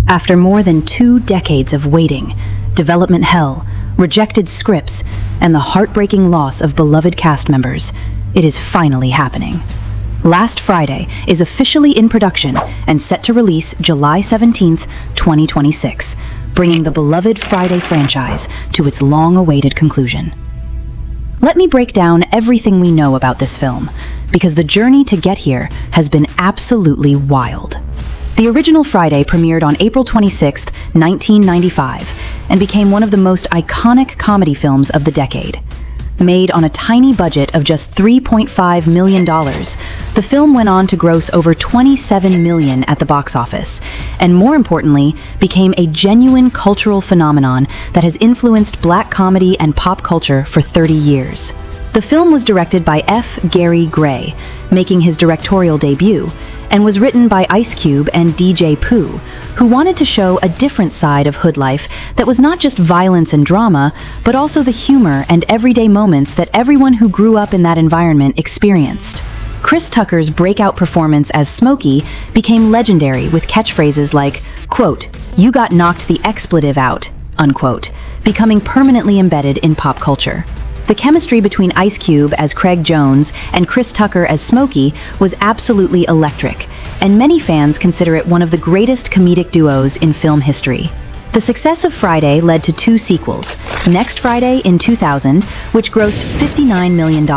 After more than 2 decades of waiting, development hell, rejected scripts, and the heartbreaking loss of beloved cast members, it is finally happening. Last Friday is officially in production and set to release July 17th, 2026, bringing the beloved Friday franchise to its long-awaited conclusion. Let me break down everything we know about this film, because the journey to get here has been absolutely wild. The original Friday premiered on April 26, 1995, and became one of the most iconic comedy films of the decade. Made on a tiny budget of just $3.5 million, the film went on to gross over $27 million at the box office, and more importantly, became a genuine cultural phenomenon that has influenced black comedy and pop culture for 30 years. The film was directed by F. Gary Gray, making his directorial debut, and was written by Ice Cube and DJ Pooh, who wanted to show a different side of hood life that was not just violence and drama, but also the humor and everyday moments that everyone who grew up in that environment experienced. Chris Tucker's breakout performance as Smokey became legendary with catchphrases like, quote, "You got knocked the expletive out," unquote, becoming permanently embedded in pop culture. The chemistry between Ice Cube as Craig Jones and Chris Tucker as Smokey was absolutely electric, and many fans consider it one of the greatest comedic duos in film history. The success of Friday led to 2 sequels, Next Friday in 2000, which grossed $59 million,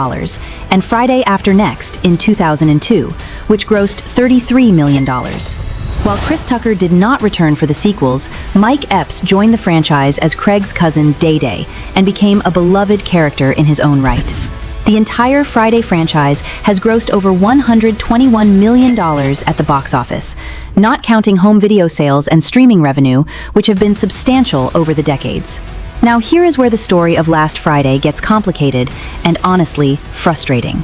and Friday After Next in 2002, which grossed $33 million. While Chris Tucker did not return for the sequels, Mike Epps joined the franchise as Craig's cousin Day Day and became a beloved character in his own right. The entire Friday franchise has grossed over $121 million at the box office, not counting home video sales and streaming revenue, which have been substantial over the decades. Now here is where the story of Last Friday gets complicated and honestly frustrating.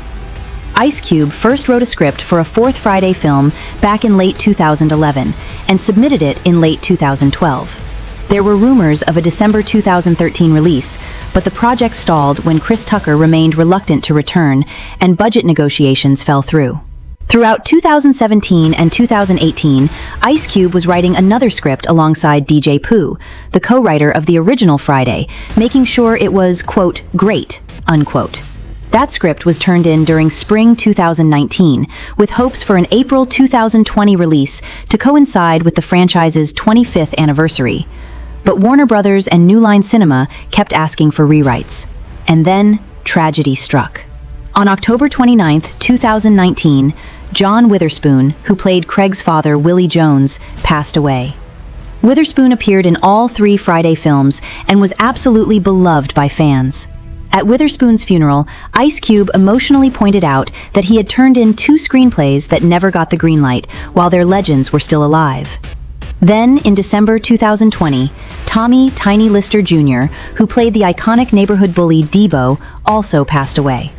Ice Cube first wrote a script for a 4th Friday film back in late 2011 and submitted it in late 2012. There were rumors of a December 2013 release, but the project stalled when Chris Tucker remained reluctant to return and budget negotiations fell through. Throughout 2017 and 2018, Ice Cube was writing another script alongside DJ Pooh, the co-writer of the original Friday, making sure it was, quote, "great," unquote. That script was turned in during spring 2019, with hopes for an April 2020 release to coincide with the franchise's 25th anniversary. But Warner Brothers and New Line Cinema kept asking for rewrites. And then, tragedy struck. On October 29, 2019, John Witherspoon, who played Craig's father, Willie Jones, passed away. Witherspoon appeared in all 3 Friday films and was absolutely beloved by fans. At Witherspoon's funeral, Ice Cube emotionally pointed out that he had turned in 2 screenplays that never got the green light while their legends were still alive. Then, in December 2020, Tommy Tiny Lister Jr., who played the iconic neighborhood bully Debo, also passed away.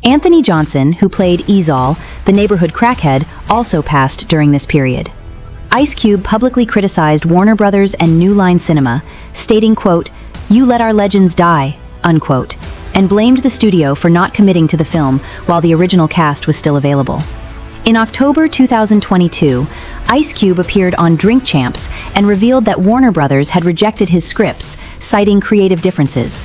Anthony Johnson, who played Ezal, the neighborhood crackhead, also passed during this period. Ice Cube publicly criticized Warner Brothers and New Line Cinema, stating, quote, "You let our legends die," unquote, and blamed the studio for not committing to the film while the original cast was still available. In October 2022, Ice Cube appeared on Drink Champs and revealed that Warner Brothers had rejected his scripts, citing creative differences.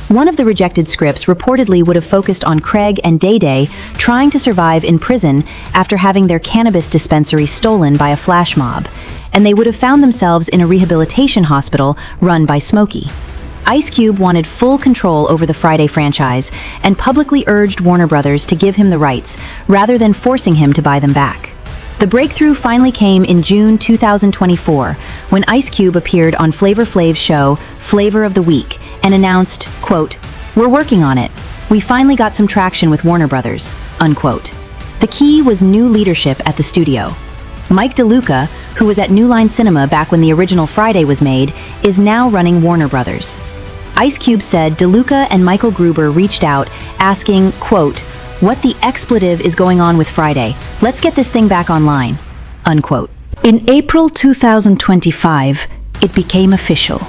One of the rejected scripts reportedly would have focused on Craig and Day Day trying to survive in prison after having their cannabis dispensary stolen by a flash mob, and they would have found themselves in a rehabilitation hospital run by Smokey. Ice Cube wanted full control over the Friday franchise and publicly urged Warner Brothers to give him the rights rather than forcing him to buy them back. The breakthrough finally came in June 2024 when Ice Cube appeared on Flavor Flav's show Flavor of the Week and announced, quote, "We're working on it. We finally got some traction with Warner Brothers," unquote. The key was new leadership at the studio. Mike DeLuca, who was at New Line Cinema back when the original Friday was made, is now running Warner Brothers. Ice Cube said DeLuca and Michael Gruber reached out asking, quote, "What the expletive is going on with Friday? Let's get this thing back online," unquote. In April 2025, it became official.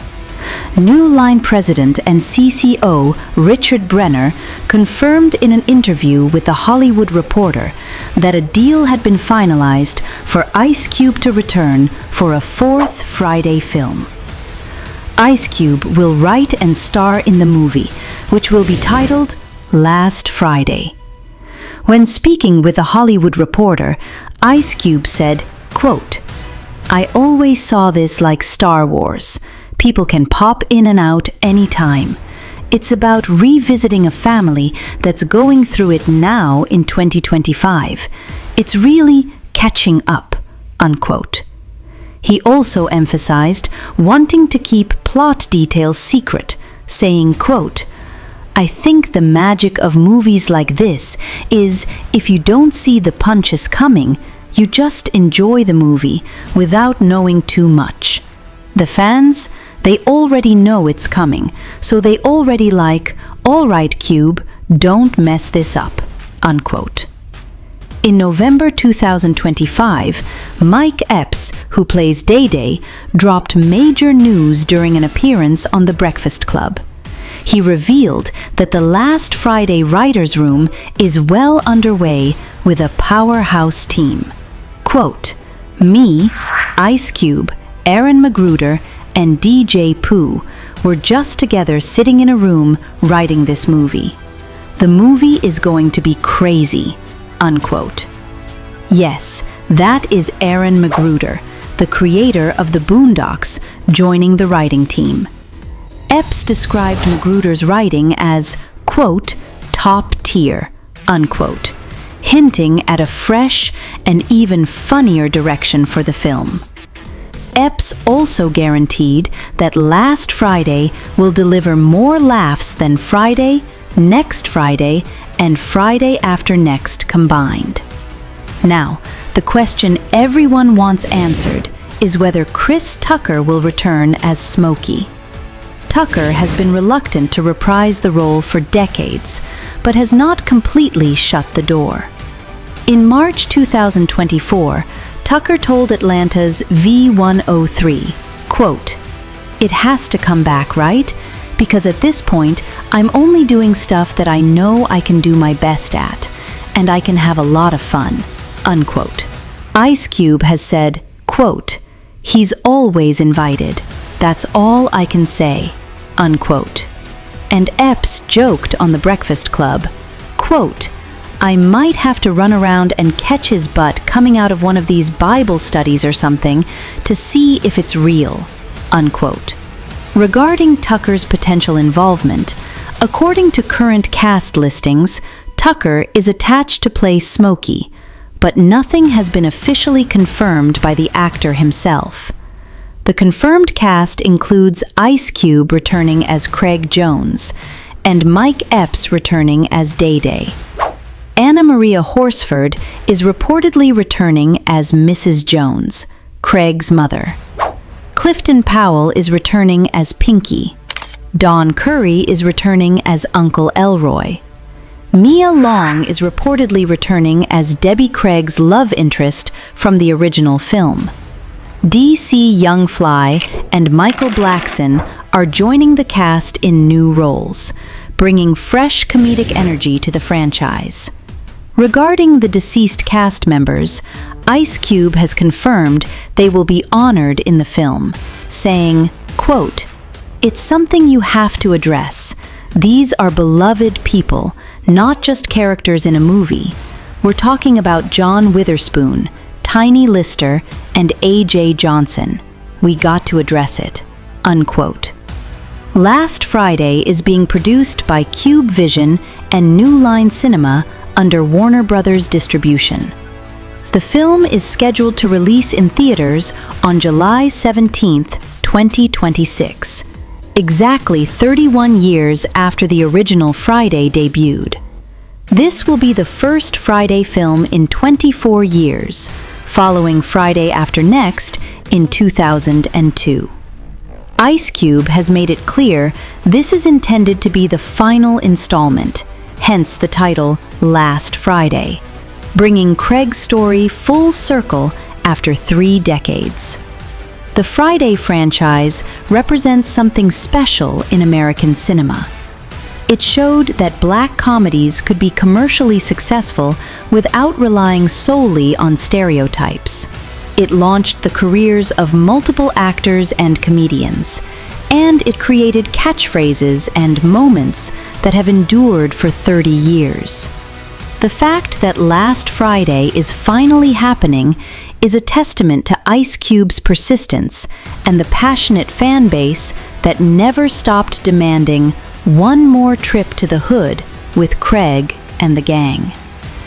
New Line president and CCO Richard Brenner confirmed in an interview with The Hollywood Reporter that a deal had been finalized for Ice Cube to return for a fourth Friday film. Ice Cube will write and star in the movie, which will be titled Last Friday. When speaking with The Hollywood Reporter, Ice Cube said, quote, "I always saw this like Star Wars. People can pop in and out anytime. It's about revisiting a family that's going through it now in 2025. It's really catching up," unquote. He also emphasized wanting to keep plot details secret, saying, quote, "I think the magic of movies like this is if you don't see the punches coming, you just enjoy the movie without knowing too much. The fans, they already know it's coming, so they already like, all right, Cube, don't mess this up," unquote. In November 2025, Mike Epps, who plays Day-Day, dropped major news during an appearance on The Breakfast Club. He revealed that the Last Friday writers' room is well underway with a powerhouse team. Quote, "Me, Ice Cube, Aaron McGruder, and DJ Pooh were just together sitting in a room writing this movie. The movie is going to be crazy," unquote. Yes, that is Aaron McGruder, the creator of the Boondocks, joining the writing team. Epps described McGruder's writing as, quote, "top tier," unquote, hinting at a fresh and even funnier direction for the film. Epps also guaranteed that Last Friday will deliver more laughs than Friday, Next Friday, and Friday After Next combined. Now, the question everyone wants answered is whether Chris Tucker will return as Smokey. Tucker has been reluctant to reprise the role for decades, but has not completely shut the door. In March 2024, Tucker told Atlanta's V103, quote, "It has to come back, right? Because at this point, I'm only doing stuff that I know I can do my best at, and I can have a lot of fun," unquote. Ice Cube has said, quote, "He's always invited. That's all I can say," unquote. And Epps joked on The Breakfast Club, quote, "I might have to run around and catch his butt coming out of one of these Bible studies or something to see if it's real," unquote. Regarding Tucker's potential involvement, according to current cast listings, Tucker is attached to play Smokey, but nothing has been officially confirmed by the actor himself. The confirmed cast includes Ice Cube returning as Craig Jones and Mike Epps returning as Day-Day. Anna Maria Horsford is reportedly returning as Mrs. Jones, Craig's mother. Clifton Powell is returning as Pinky. Don Curry is returning as Uncle Elroy. Mia Long is reportedly returning as Debbie Craig's love interest from the original film. DC Young Fly and Michael Blackson are joining the cast in new roles, bringing fresh comedic energy to the franchise. Regarding the deceased cast members, Ice Cube has confirmed they will be honored in the film, saying, quote, "It's something you have to address. These are beloved people, not just characters in a movie. We're talking about John Witherspoon, Tiny Lister, and A.J. Johnson. We got to address it," unquote. Last Friday is being produced by Cube Vision and New Line Cinema under Warner Brothers distribution. The film is scheduled to release in theaters on July 17th, 2026, exactly 31 years after the original Friday debuted. This will be the first Friday film in 24 years, following Friday After Next in 2002. Ice Cube has made it clear this is intended to be the final installment, hence the title Last Friday, bringing Craig's story full circle after 3 decades. The Friday franchise represents something special in American cinema. It showed that black comedies could be commercially successful without relying solely on stereotypes. It launched the careers of multiple actors and comedians, and it created catchphrases and moments that have endured for 30 years. The fact that Last Friday is finally happening is a testament to Ice Cube's persistence and the passionate fan base that never stopped demanding one more trip to the hood with Craig and the gang.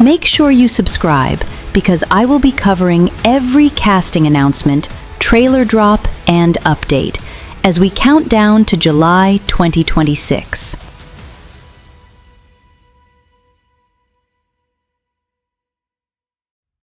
Make sure you subscribe because I will be covering every casting announcement, trailer drop, and update as we count down to July 2026.